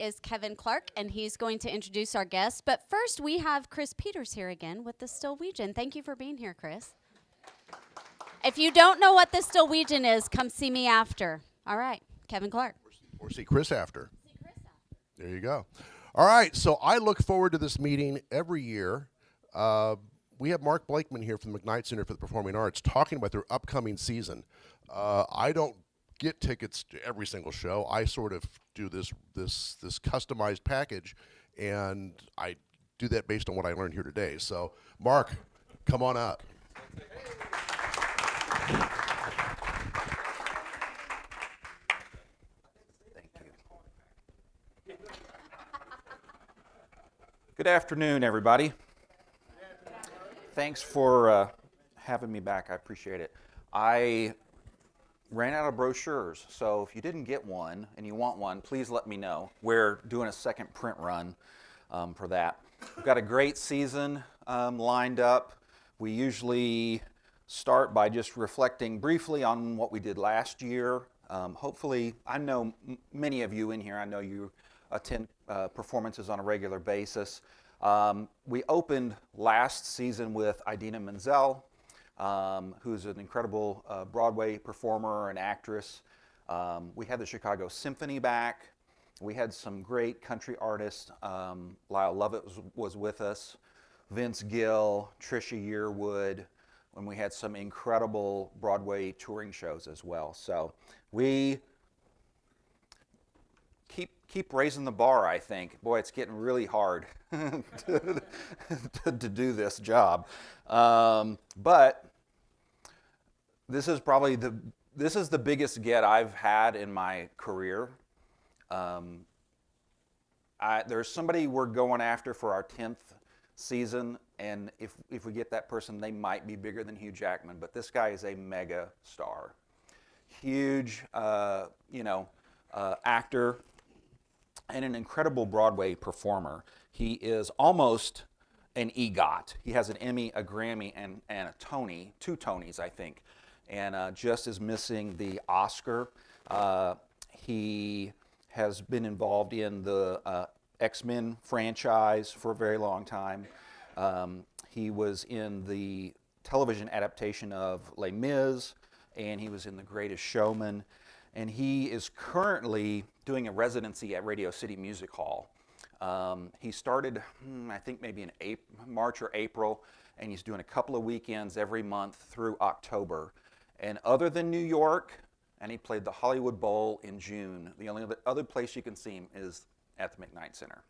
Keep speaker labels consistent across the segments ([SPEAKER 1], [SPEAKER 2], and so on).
[SPEAKER 1] is Kevin Clark, and he's going to introduce our guests. But first, we have Chris Peters here again with the Stillwegian. Thank you for being here, Chris. If you don't know what the Stillwegian is, come see me after. All right, Kevin Clark.
[SPEAKER 2] Or see Chris after. There you go. All right, so I look forward to this meeting every year. We have Mark Blakeman here from the McKnight Center for the Performing Arts talking about their upcoming season. I don't get tickets to every single show. I sort of do this customized package, and I do that based on what I learned here today. So, Mark, come on up.
[SPEAKER 3] Good afternoon, everybody. Thanks for having me back. I appreciate it. I ran out of brochures, so if you didn't get one and you want one, please let me know. We're doing a second print run for that. We've got a great season lined up. We usually start by just reflecting briefly on what we did last year. Hopefully, I know many of you in here, I know you attend performances on a regular basis. We opened last season with Idina Menzel, who's an incredible Broadway performer and actress. We had the Chicago Symphony back. We had some great country artists. Lyle Lovett was with us, Vince Gill, Trisha Yearwood, and we had some incredible Broadway touring shows as well. So we keep raising the bar, I think. Boy, it's getting really hard to do this job. But this is probably the biggest get I've had in my career. There's somebody we're going after for our 10th season, and if we get that person, they might be bigger than Hugh Jackman, but this guy is a mega star. Huge, actor, and an incredible Broadway performer. He is almost an EGOT. He has an Emmy, a Grammy, and a Tony, 2 Tonys, I think, and just is missing the Oscar. He has been involved in the X-Men franchise for a very long time. He was in the television adaptation of Les Mis, and he was in The Greatest Showman. And he is currently doing a residency at Radio City Music Hall. He started, I think maybe in March or April, and he's doing a couple of weekends every month through October. And other than New York, and he played the Hollywood Bowl in June, the only other place you can see him is at the McKnight Center.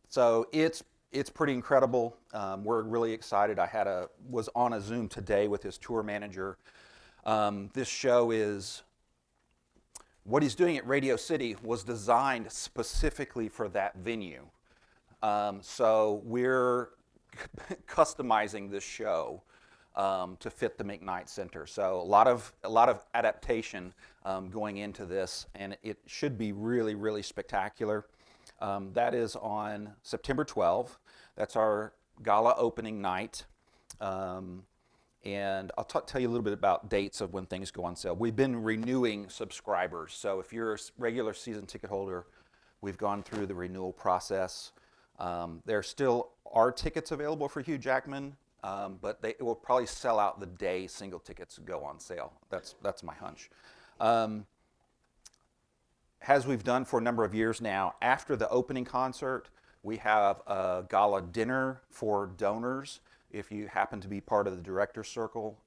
[SPEAKER 3] So it's pretty incredible. We're really excited. I was on a Zoom today with his tour manager. This show is, what he's doing at Radio City was designed specifically for that venue. So we're customizing this show to fit the McKnight Center. So a lot of adaptation going into this, and it should be really, really spectacular. That is on September 12th. That's our gala opening night. And I'll tell you a little bit about dates of when things go on sale. We've been renewing subscribers. So if you're a regular season ticket holder, we've gone through the renewal process. There still are tickets available for Hugh Jackman, but it will probably sell out the day single tickets go on sale. That's my hunch. As we've done for a number of years now, after the opening concert, we have a gala dinner for donors. If you happen to be part of the director's circle,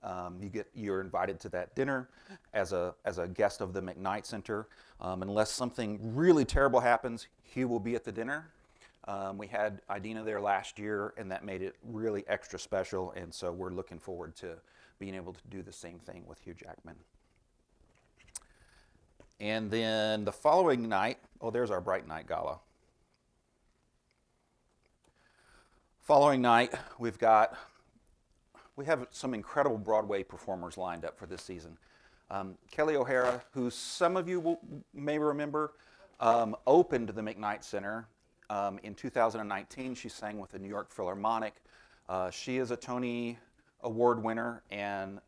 [SPEAKER 3] you're invited to that dinner as a guest of the McKnight Center. Unless something really terrible happens, Hugh will be at the dinner. We had Idina there last year, and that made it really extra special, and so we're looking forward to being able to do the same thing with Hugh Jackman. And then the following night, there's our Bright Night Gala. Following night, we have some incredible Broadway performers lined up for this season. Kelly O'Hara, who some of you may remember, opened the McKnight Center in 2019. She sang with the New York Philharmonic. She is a Tony Award winner, and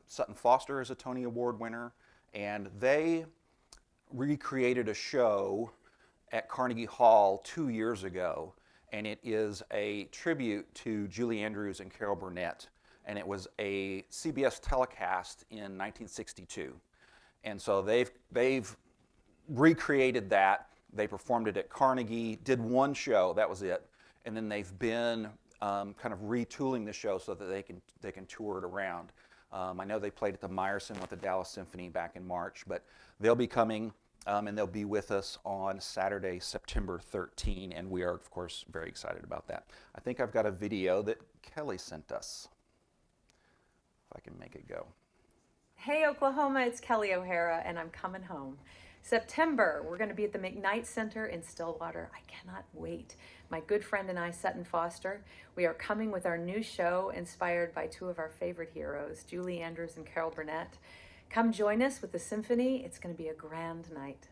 [SPEAKER 3] Sutton Foster is a Tony Award winner. And they recreated a show at Carnegie Hall 2 years ago, and it is a tribute to Julie Andrews and Carol Burnett, and it was a CBS telecast in 1962. And so they've recreated that. They performed it at Carnegie, did one show, that was it, and then they've been kind of retooling the show so that they can tour it around. I know they played at the Meyerson with the Dallas Symphony back in March, but they'll be coming and they'll be with us on Saturday, September 13, and we are, of course, very excited about that. I think I've got a video that Kelly sent us, if I can make it go.
[SPEAKER 4] Hey Oklahoma, it's Kelly O'Hara and I'm coming home. September, we're going to be at the McKnight Center in Stillwater. I cannot wait. My good friend and I, Sutton Foster, we are coming with our new show inspired by two of our favorite heroes, Julie Andrews and Carol Burnett. Come join us with the symphony. It's going to be a grand night.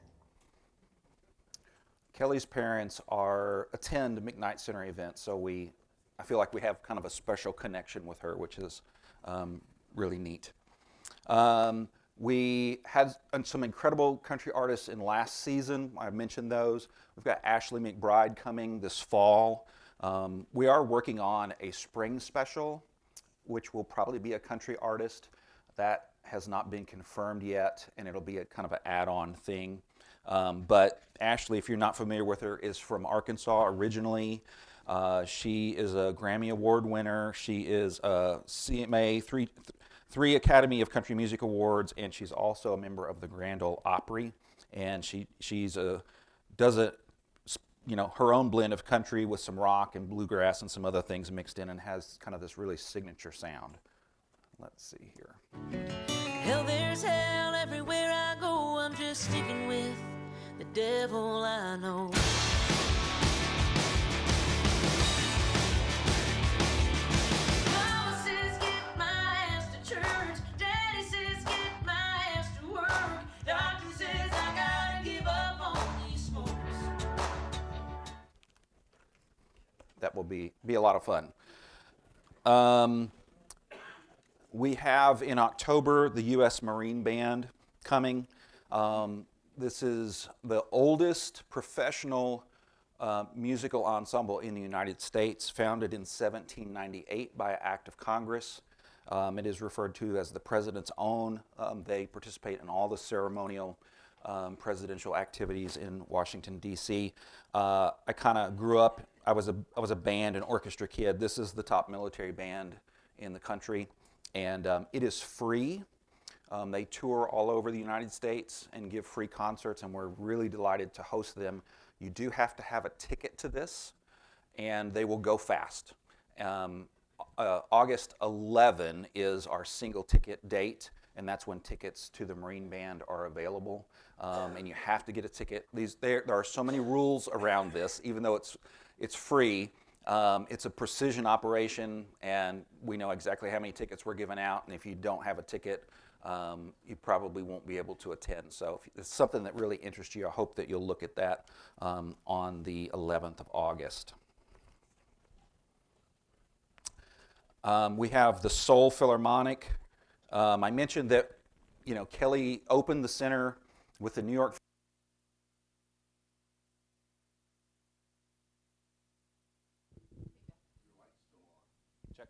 [SPEAKER 3] Kelly's parents attend McKnight Center events, so I feel like we have kind of a special connection with her, which is really neat. We had some incredible country artists in last season. I mentioned those. We've got Ashley McBride coming this fall. We are working on a spring special, which will probably be a country artist. That has not been confirmed yet, and it'll be a kind of an add-on thing. But Ashley, if you're not familiar with her, is from Arkansas originally. She is a Grammy Award winner. She is a CMA, three Academy of Country Music Awards, and she's also a member of the Grand Ole Opry. And does her own blend of country with some rock and bluegrass and some other things mixed in, and has kind of this really signature sound. Let's see here.
[SPEAKER 5] Hell, there's hell everywhere I go. I'm just sticking with the devil I know. Mama says get my ass to church. Daddy says get my ass to work. Doctor says I gotta give up on these smokes.
[SPEAKER 3] That will be a lot of fun. We have in October the U.S. Marine Band coming. This is the oldest professional musical ensemble in the United States, founded in 1798 by an act of Congress. It is referred to as the President's Own. They participate in all the ceremonial presidential activities in Washington, D.C. I kind of grew up, I was a band and orchestra kid. This is the top military band in the country. And it is free. They tour all over the United States and give free concerts, and we're really delighted to host them. You do have to have a ticket to this, and they will go fast. August 11 is our single ticket date, and that's when tickets to the Marine Band are available. And you have to get a ticket. There are so many rules around this, even though it's free. It's a precision operation, and we know exactly how many tickets we're giving out, and if you don't have a ticket, you probably won't be able to attend. So if it's something that really interests you, I hope that you'll look at that on the 11th of August. We have the Soul Philharmonic. I mentioned that Kelly opened the center with the New York.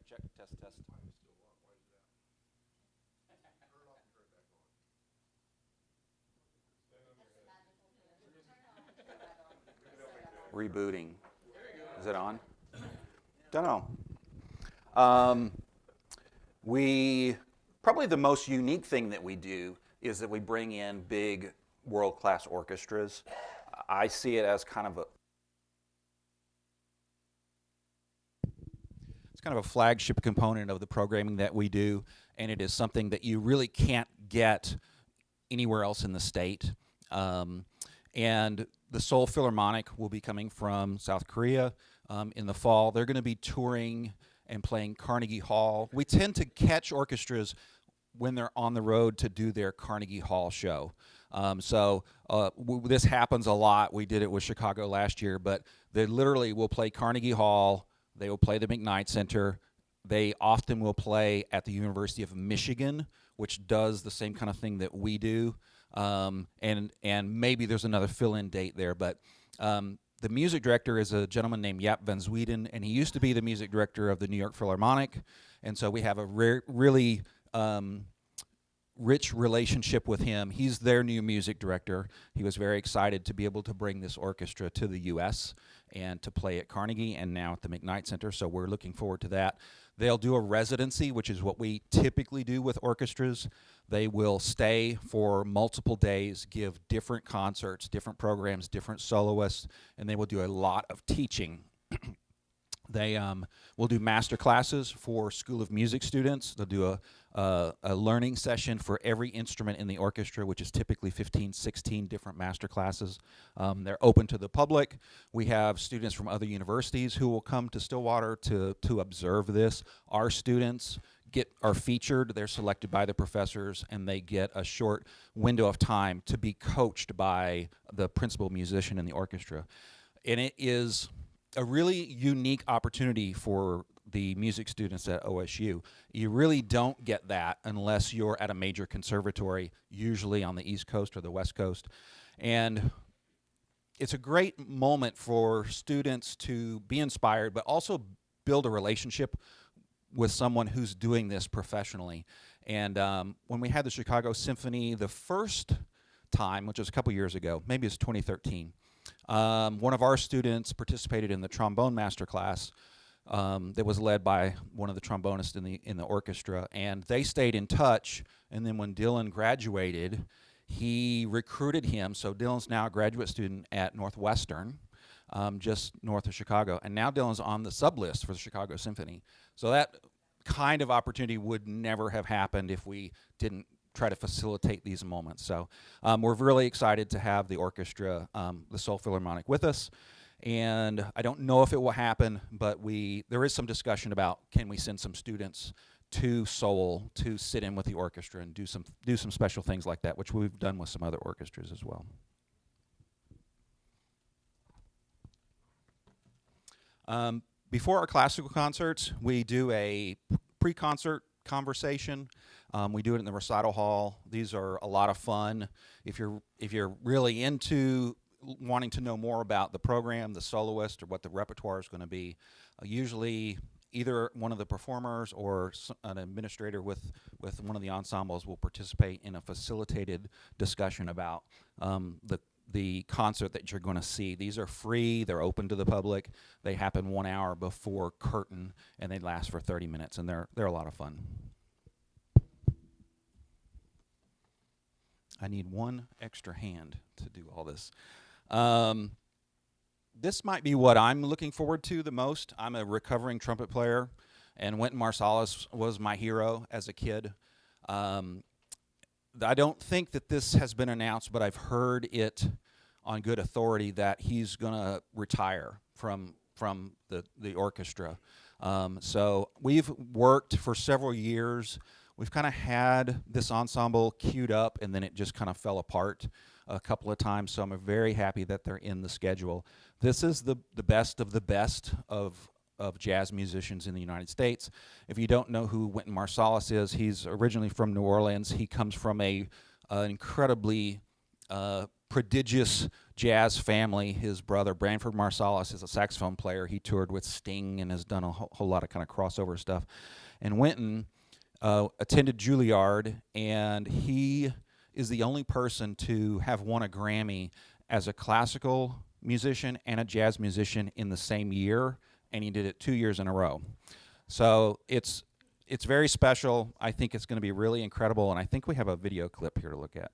[SPEAKER 3] Check, test. Rebooting. Is it on? Don't know. Probably the most unique thing that we do is that we bring in big world-class orchestras. I see it as kind of it's kind of a flagship component of the programming that we do, and it is something that you really can't get anywhere else in the state. And the Seoul Philharmonic will be coming from South Korea in the fall. They're going to be touring and playing Carnegie Hall. We tend to catch orchestras when they're on the road to do their Carnegie Hall show. This happens a lot. We did it with Chicago last year, but they literally will play Carnegie Hall. They will play the McKnight Center. They often will play at the University of Michigan, which does the same kind of thing that we do. And maybe there's another fill-in date there, but The music director is a gentleman named Jaap van Zweden, and he used to be the music director of the New York Philharmonic. And so we have a really rich relationship with him. He's their new music director. He was very excited to be able to bring this orchestra to the U.S. and to play at Carnegie and now at the McKnight Center, so we're looking forward to that. They'll do a residency, which is what we typically do with orchestras. They will stay for multiple days, give different concerts, different programs, different soloists, and they will do a lot of teaching. They will do master classes for School of Music students. They'll do a learning session for every instrument in the orchestra, which is typically 15, 16 different master classes. They're open to the public. We have students from other universities who will come to Stillwater to observe this. Our students are featured. They're selected by the professors, and they get a short window of time to be coached by the principal musician in the orchestra. And it is a really unique opportunity for the music students at OSU. You really don't get that unless you're at a major conservatory, usually on the East Coast or the West Coast. And it's a great moment for students to be inspired, but also build a relationship with someone who's doing this professionally. And when we had the Chicago Symphony the first time, which was a couple years ago, maybe it's 2013, one of our students participated in the trombone master class that was led by one of the trombonists in the orchestra, and they stayed in touch. And then when Dylan graduated, he recruited him. So Dylan's now a graduate student at Northwestern, just north of Chicago, and now Dylan's on the sub list for the Chicago Symphony. So that kind of opportunity would never have happened if we didn't try to facilitate these moments. So we're really excited to have the orchestra, the Seoul Philharmonic, with us. And I don't know if it will happen, but there is some discussion about, can we send some students to Seoul to sit in with the orchestra and do some special things like that, which we've done with some other orchestras as well. Before our classical concerts, we do a pre-concert conversation. We do it in the recital hall. These are a lot of fun. If you're really into wanting to know more about the program, the soloist, or what the repertoire is going to be, usually either one of the performers or an administrator with one of the ensembles will participate in a facilitated discussion about the concert that you're going to see. These are free. They're open to the public. They happen 1 hour before curtain, and they last for 30 minutes, and they're a lot of fun. I need one extra hand to do all this. This might be what I'm looking forward to the most. I'm a recovering trumpet player, and Wynton Marsalis was my hero as a kid. I don't think that this has been announced, but I've heard it on good authority that he's going to retire from the orchestra. So we've worked for several years. We've kind of had this ensemble queued up, and then it just kind of fell apart a couple of times, so I'm very happy that they're in the schedule. This is the best of the best of jazz musicians in the United States. If you don't know who Wynton Marsalis is, he's originally from New Orleans. He comes from an incredibly prodigious jazz family. His brother, Branford Marsalis, is a saxophone player. He toured with Sting and has done a whole lot of kind of crossover stuff. And Wynton attended Juilliard, and he is the only person to have won a Grammy as a classical musician and a jazz musician in the same year, and he did it 2 years in a row. So it's very special. I think it's going to be really incredible, and I think we have a video clip here to look at.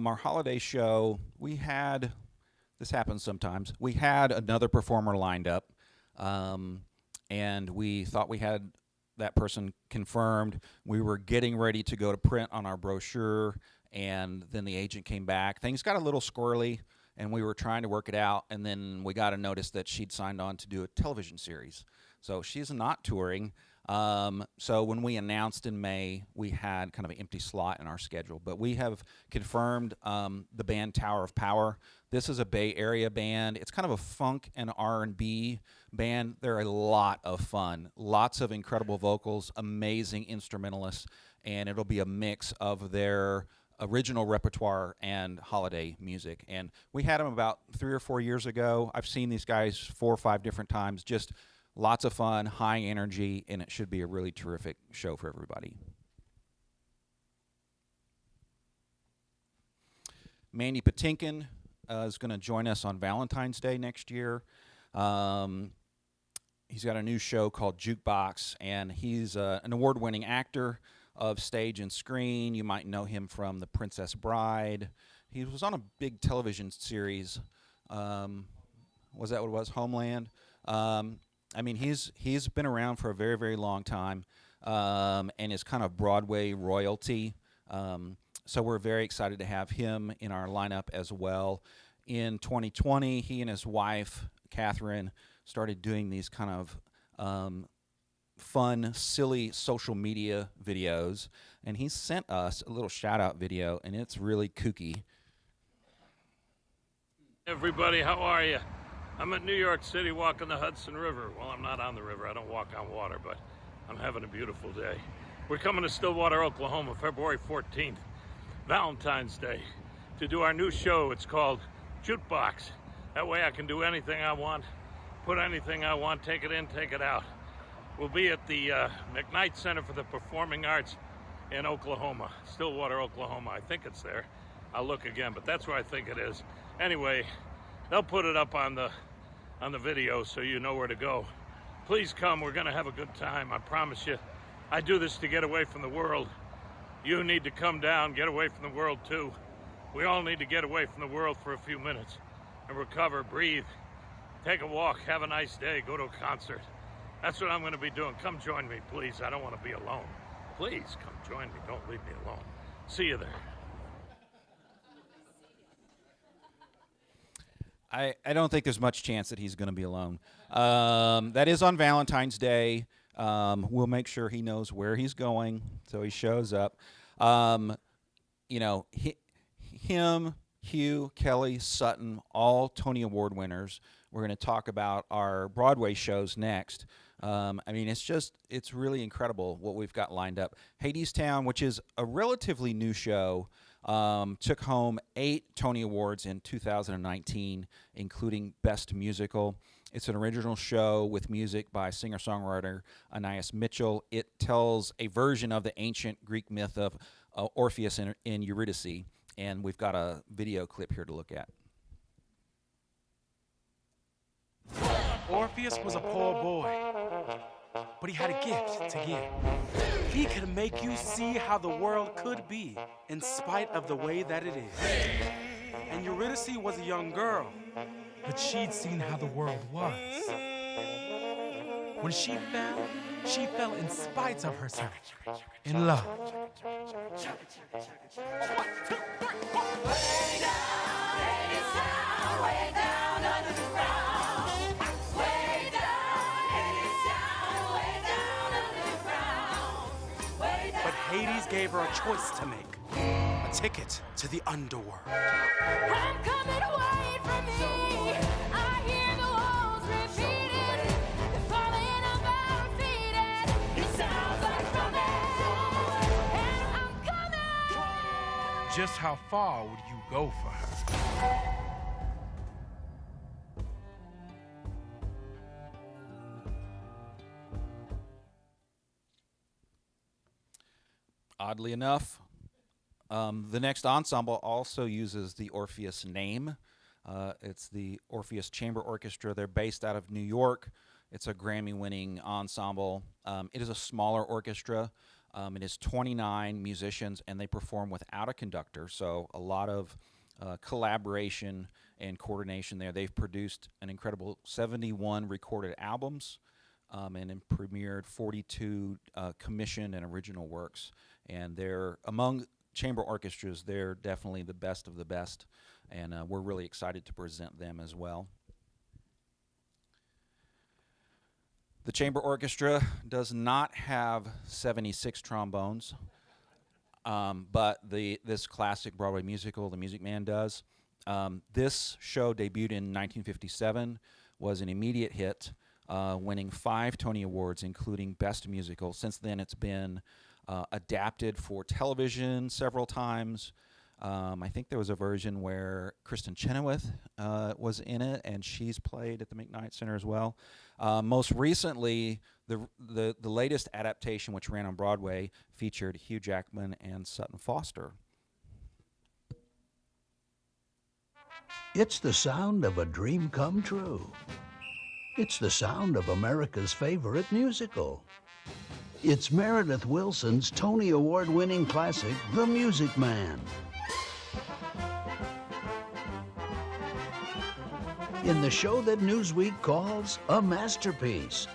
[SPEAKER 3] Our holiday show, we had this happens sometimes. We had another performer lined up, and we thought we had that person confirmed. We were getting ready to go to print on our brochure, and then the agent came back. Things got a little squirrely, and we were trying to work it out, and then we got a notice that she'd signed on to do a television series. So she's not touring. So when we announced in May, we had kind of an empty slot in our schedule. But we have confirmed the band Tower of Power. This is a Bay Area band. It's kind of a funk and R&B band. They're a lot of fun. Lots of incredible vocals, amazing instrumentalists, and it'll be a mix of their original repertoire and holiday music. And we had them about 3 or 4 years ago. I've seen these guys 4 or 5 different times. Just lots of fun, high energy, and it should be a really terrific show for everybody. Mandy Patinkin is going to join us on Valentine's Day next year. He's got a new show called Jukebox, and he's an award-winning actor of stage and screen. You might know him from The Princess Bride. He was on a big television series. Was that what it was? Homeland? I mean, he's been around for a very, very long time, and is kind of Broadway royalty. So we're very excited to have him in our lineup as well. In 2020, he and his wife, Catherine, started doing these kind of fun, silly social media videos, and he sent us a little shout-out video, and it's really kooky.
[SPEAKER 6] Everybody, how are you? I'm at New York City walking the Hudson River. Well, I'm not on the river. I don't walk on water, but I'm having a beautiful day. We're coming to Stillwater, Oklahoma, February 14th, Valentine's Day, to do our new show. It's called Jukebox. That way I can do anything I want, put anything I want, take it in, take it out. We'll be at the McKnight Center for the Performing Arts in Oklahoma, Stillwater, Oklahoma. I think it's there. I'll look again, but that's where I think it is. Anyway, they'll put it up on the video so you know where to go. Please come. We're going to have a good time. I promise you. I do this to get away from the world. You need to come down, get away from the world too. We all need to get away from the world for a few minutes and recover, breathe, take a walk, have a nice day, go to a concert. That's what I'm going to be doing. Come join me, please. I don't want to be alone. Please come join me. Don't leave me alone. See you there.
[SPEAKER 3] I don't think there's much chance that he's going to be alone. That is on Valentine's Day. We'll make sure he knows where he's going, so he shows up. You know, him, Hugh, Kelly, Sutton, all Tony Award winners. We're going to talk about our Broadway shows next. I mean, it's really incredible what we've got lined up. Hadestown, which is a relatively new show, took home 8 Tony Awards in 2019, including Best Musical. It's an original show with music by singer-songwriter Anais Mitchell. It tells a version of the ancient Greek myth of Orpheus and Eurydice, and we've got a video clip here to look at.
[SPEAKER 7] Orpheus was a poor boy, but he had a gift to give. He could make you see how the world could be in spite of the way that it is. And Eurydice was a young girl, but she'd seen how the world was. When she fell in spite of herself, in love. But Hades gave her a choice to make, a ticket to the underworld.
[SPEAKER 5] I'm coming away from me. I hear the walls repeating. They're falling about defeated. It sounds like from hell. And I'm coming.
[SPEAKER 7] Just how far would you go for her?
[SPEAKER 3] Oddly enough, the next ensemble also uses the Orpheus name. It's the Orpheus Chamber Orchestra. They're based out of New York. It's a Grammy-winning ensemble. It is a smaller orchestra. It is 29 musicians, and they perform without a conductor, so a lot of collaboration and coordination there. They've produced an incredible 71 recorded albums and then premiered 42 commissioned and original works. And they're among chamber orchestras, they're definitely the best of the best, and we're really excited to present them as well. The chamber orchestra does not have 76 trombones, but this classic Broadway musical, The Music Man, does. This show debuted in 1957, was an immediate hit, winning 5 Tony Awards, including Best Musical. Since then, it's been adapted for television several times. I think there was a version where Kristen Chenoweth was in it, and she's played at the McKnight Center as well. Most recently, the latest adaptation, which ran on Broadway, featured Hugh Jackman and Sutton Foster.
[SPEAKER 8] It's the sound of a dream come true. It's the sound of America's favorite musical. It's Meredith Willson's Tony Award-winning classic, The Music Man. In the show that Newsweek calls a masterpiece,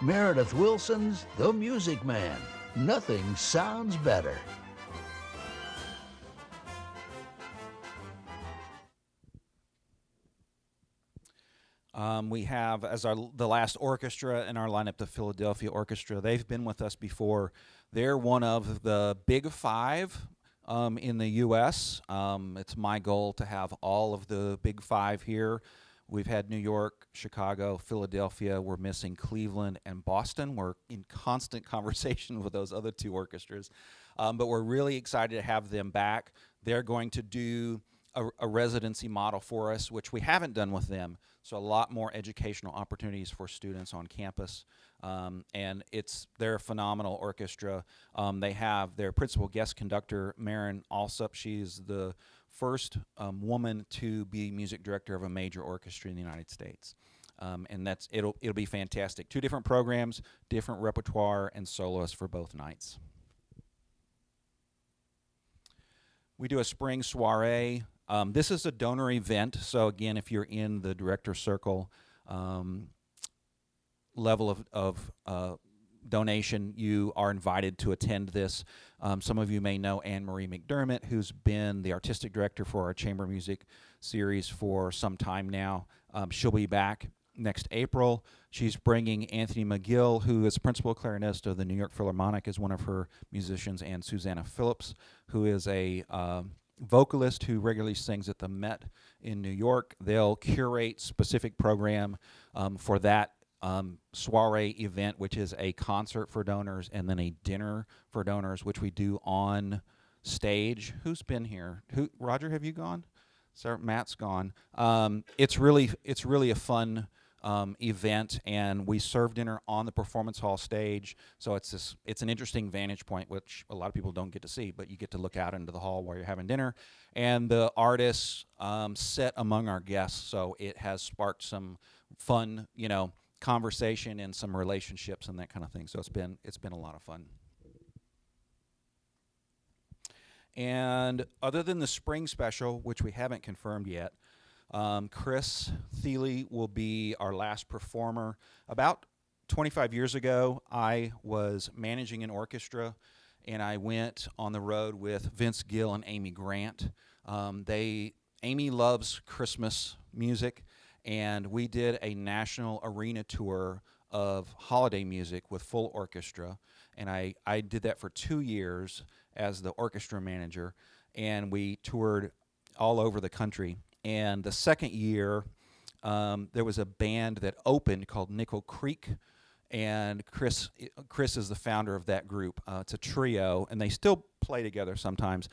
[SPEAKER 8] Meredith Willson's The Music Man. Nothing sounds better.
[SPEAKER 3] We have, as the last orchestra in our lineup, the Philadelphia Orchestra. They've been with us before. They're one of the big 5 in the U.S. It's my goal to have all of the big 5 here. We've had New York, Chicago, Philadelphia. We're missing Cleveland and Boston. We're in constant conversation with those other 2 orchestras. But we're really excited to have them back. They're going to do a residency model for us, which we haven't done with them. So a lot more educational opportunities for students on campus. And they're a phenomenal orchestra. They have their principal guest conductor, Maren Alsup. She's the first woman to be music director of a major orchestra in the United States. And it'll be fantastic. 2 different programs, different repertoire, and soloists for both nights. We do a spring soiree. This is a donor event, so again, if you're in the director circle level of donation, you are invited to attend this. Some of you may know Anne-Marie McDermott, who's been the artistic director for our chamber music series for some time now. She'll be back next April. She's bringing Anthony McGill, who is principal clarinist of the New York Philharmonic, as one of her musicians, and Susanna Phillips, who is a vocalist who regularly sings at the Met in New York. They'll curate specific program for that soiree event, which is a concert for donors and then a dinner for donors, which we do on stage. Who's been here? Roger, have you gone? Sir, Matt's gone. It's really a fun event, and we serve dinner on the performance hall stage. So it's an interesting vantage point, which a lot of people don't get to see, but you get to look out into the hall while you're having dinner. And the artists sit among our guests, so it has sparked some fun, conversation and some relationships and that kind of thing. So it's been a lot of fun. And other than the spring special, which we haven't confirmed yet, Chris Thiele will be our last performer. About 25 years ago, I was managing an orchestra, and I went on the road with Vince Gill and Amy Grant. Amy loves Christmas music, and we did a national arena tour of holiday music with full orchestra, and I did that for 2 years as the orchestra manager, and we toured all over the country. And the second year, there was a band that opened called Nickel Creek, and Chris is the founder of that group. It's a trio, and they still play together sometimes.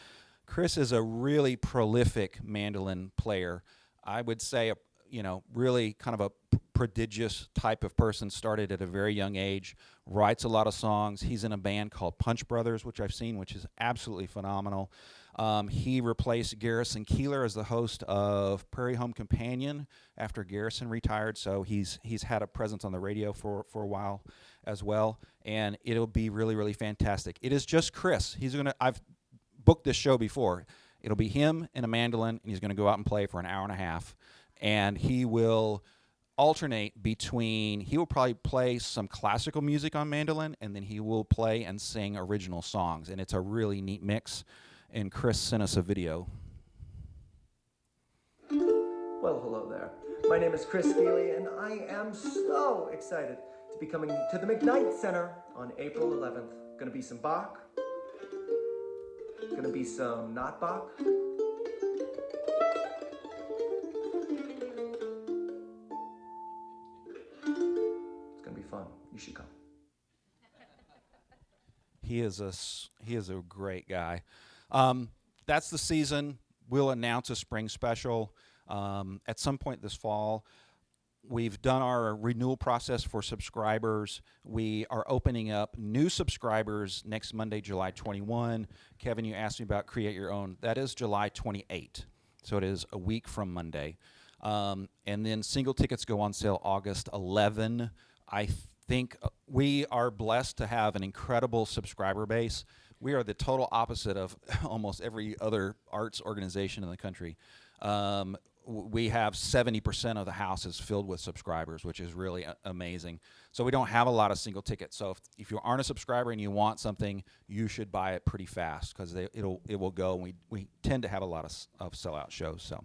[SPEAKER 3] Chris is a really prolific mandolin player. I would say, really kind of a prodigious type of person. Started at a very young age, writes a lot of songs. He's in a band called Punch Brothers, which I've seen, which is absolutely phenomenal. He replaced Garrison Keillor as the host of Prairie Home Companion after Garrison retired, so he's had a presence on the radio for a while as well, and it'll be really, really fantastic. It is just Chris. I've booked this show before. It'll be him and a mandolin, and he's going to go out and play for an hour and a half. And he will alternate between, he will probably play some classical music on mandolin, and then he will play and sing original songs. And it's a really neat mix. And Chris sent us a video.
[SPEAKER 9] Well, hello there. My name is Chris Feely, and I am so excited to be coming to the McKnight Center on April 11th. Gonna be some Bach. Gonna be some not Bach. It's gonna be fun. You should come.
[SPEAKER 3] He is a great guy. That's the season. We'll announce a spring special at some point this fall. We've done our renewal process for subscribers. We are opening up new subscribers next Monday, July 21. Kevin, you asked me about Create Your Own. That is July 28. So it is a week from Monday. And then single tickets go on sale August 11. I think we are blessed to have an incredible subscriber base. We are the total opposite of almost every other arts organization in the country. We have 70% of the house is filled with subscribers, which is really amazing. So we don't have a lot of single tickets. So if you aren't a subscriber and you want something, you should buy it pretty fast because it will go. And we tend to have a lot of sellout shows. So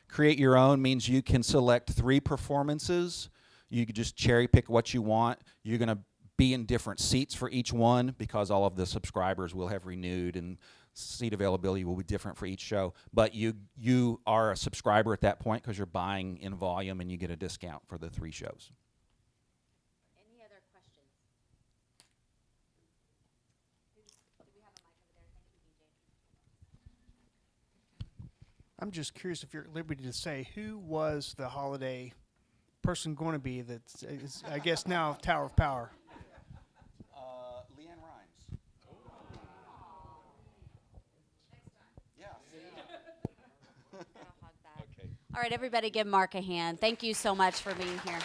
[SPEAKER 3] Create Your Own means you can select 3 performances. You can just cherry pick what you want. You're going to be in different seats for each one because all of the subscribers will have renewed and seat availability will be different for each show. But you are a subscriber at that point because you're buying in volume and you get a discount for the 3 shows.
[SPEAKER 1] Any other questions? Do we have a mic over there? Thank you, DJ.
[SPEAKER 10] I'm just curious if you're at liberty to say who was the holiday person going to be that's, I guess, now Tower of Power.
[SPEAKER 3] Leanne Rhymes. Yeah.
[SPEAKER 1] All right, everybody give Mark a hand. Thank you so much for being here.